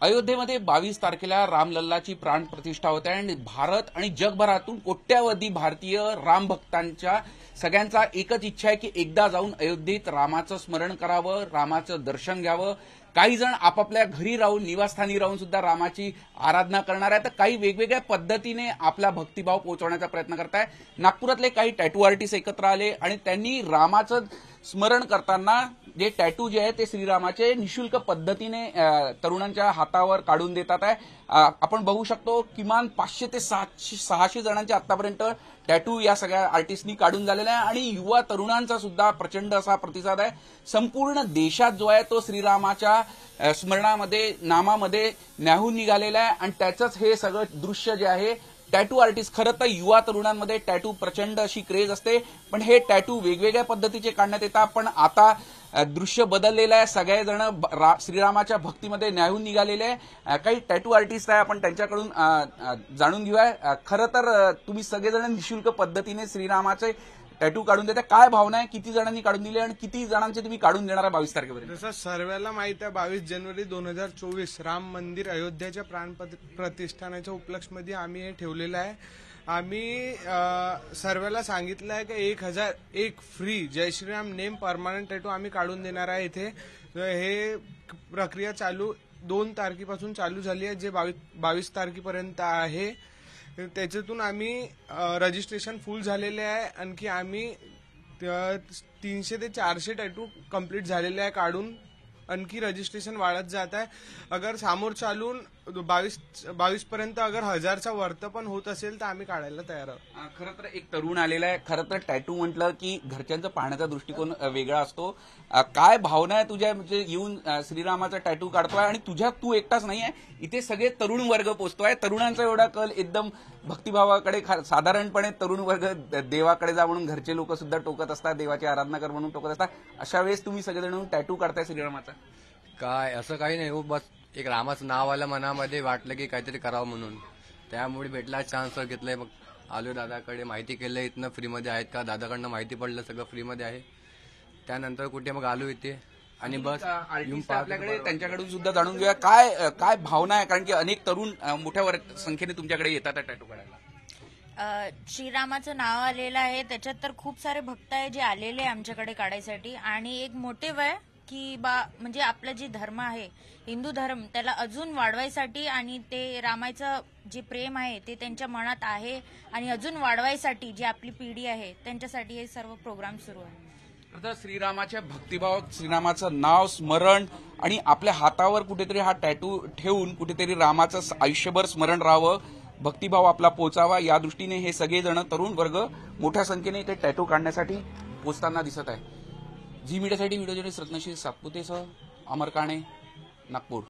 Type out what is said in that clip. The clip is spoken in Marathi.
अयोध्येमध्ये 22 तारखेला रामलल्लाची प्राणप्रतिष्ठा होते आणि भारत आणि जगभरातून कोट्यावधी भारतीय रामभक्तांच्या सगळ्यांचा एकच इच्छा आहे की एकदा जाऊन अयोध्येत रामाचं स्मरण करावं, रामाचं दर्शन घ्यावं। काही जण आपापल्या घरी राहून निवासस्थानी राहून सुद्धा रामाची आराधना करणार आहे, तर काही वेगवेगळ्या पद्धतीने आपला भक्तिभाव पोहोचवण्याचा प्रयत्न करताय। नागपुरातले काही टॅटू आर्टिस्ट एकत्र आले आणि त्यांनी रामाचं स्मरण करताना जे टॅटू जे आहे ते श्रीरामाचे निशुल्क पद्धतीने तरुणांच्या हातावर काढून देतात आहे। आपण बघू शकतो किमान 500 ते 600 जणांचे आतापर्यंत टॅटू या सगळ्या आर्टिस्टनी काढून झालेले आहे आणि युवा तरुणांचा सुद्धा प्रचंड असा प्रतिसाद आहे। संपूर्ण देशात जो आहे तो श्रीरामाच्या स्मरणामध्ये नामामध्ये न्याहून निघालेला आहे आणि त्याचंच हे सगळं दृश्य जे आहे टॅटू आर्टिस्ट। खरं तर युवा तरुणांमध्ये टॅटू प्रचंड अशी क्रेज असते, पण हे टॅटू वेगवेगळ्या पद्धतीचे काढण्यात येतात। पण आता दृश्य बदललेलं आहे, सगळेजण श्रीरामाच्या भक्तीमध्ये न्याहून निघालेले आहे। काही टॅटू आर्टिस्ट आहे, आपण त्यांच्याकडून जाणून घेऊया। खरं तर तुम्ही सगळेजण निशुल्क पद्धतीने श्रीरामाचे टॅटू काढून देता, काय भावना आहे? किती जणांनी काढून दिले आणि किती जणांचे तुम्ही काढून देणार आहे 22 तारखेपर्यंत? जसं सर्वांना माहित आहे 22 जानेवारी 2024 राम मंदिर अयोध्याच्या प्राणप्रतिष्ठानाच्या उपलक्षमध्ये आम्ही हे ठेवलेलं आहे। आम्ही सर्वांना सांगितलं आहे की 1001 फ्री जय श्रीराम नेम परमानंट टॅटू आम्ही काढून देणार आहे इथे। हे प्रक्रिया 2 तारखेपासून चालू झाली आहे, जे 22 तारखेपर्यंत आहे। त्याच्यातून आम्ही रजिस्ट्रेशन फुल झालेले आहे, आणखी आम्ही 300 ते 400 टॅटू कंप्लीट झालेले आहे काढून, आणखी रजिस्ट्रेशन वाढत जात आहे। अगर समोर चालून 22 पर्यंत अगर 1000चा वर्त पण होत असेल तर आम्ही काढायला तयार आहोत। खरं तर एक तरुण आलेला आहे, खरं तर टॅटू म्हटलं की घरच्यांचा पाहण्याचा दृष्टिकोन वेगळा असतो। काय भावना आहे तुझ्या, म्हणजे येऊन श्रीरामाचा टॅटू काढतोय आणि तू एकटाच नाही आहे, इथे सगळे तरुण वर्ग पोहोचतोय। तरुणांचा एवढा कल एकदम भक्तिभावाकडे, साधारणपणे तरुण वर्ग देवाकडे जा म्हणून घरचे लोक सुद्धा टोकत असतात, देवाची आराधना कर म्हणून टोकत असतात। अशा वेळेस तुम्ही सगळेजण टॅटू काढताय श्रीरामाचा? काय असं काही नाही हो, बस एक रामाचं नाव आलं मनामध्ये, वाटलं की काहीतरी करावं म्हणून, त्यामुळे भेटला चान्स घेतलाय। मग आलो दादाकडे, माहिती केलं इथनं फ्रीमध्ये आहेत का, दादाकडनं माहिती पडलं सगळं फ्रीमध्ये आहे। त्यानंतर कुठे मग आलो इथे आणि बस आपल्याकडे त्यांच्याकडून सुद्धा जाणून घेऊया काय भावना आहे, कारण की अनेक तरुण मोठ्या संख्येने तुमच्याकडे येतात टॅटू काढायला। श्रीरामाचं नाव आलेलं आहे, त्याच्यात तर खूप सारे भक्त आहे जे आलेले आमच्याकडे काढायसाठी, आणि एक मोटिव्ह आहे की म्हणजे आपला जे धर्म आहे हिंदू धर्म त्याला अजून वाढवायसाठी आणि ते रामाचं जे प्रेम आहे ते त्यांच्या मनात आहे आणि अजून वाढवायसाठी जी आपली पिढी आहे त्यांच्यासाठी हे सर्व प्रोग्राम सुरू आहे। आता श्रीरामाच्या भक्तिभाव, श्रीरामाचं नाव स्मरण आणि आपल्या हातावर कुठेतरी हा टॅटू ठेवून कुठेतरी रामाचं आयुष्यभर स्मरण राहावं, भक्तिभाव आपला पोचावा, या दृष्टीने हे सगळेजण तरुण वर्ग मोठ्या संख्येने इथे टॅटू काढण्यासाठी पोचताना दिसत आहे। जी मीडियासाठी व्हिडिओ जर्नलिस्ट रत्नश्री सातपुतेसह अमर काणे, नागपूर।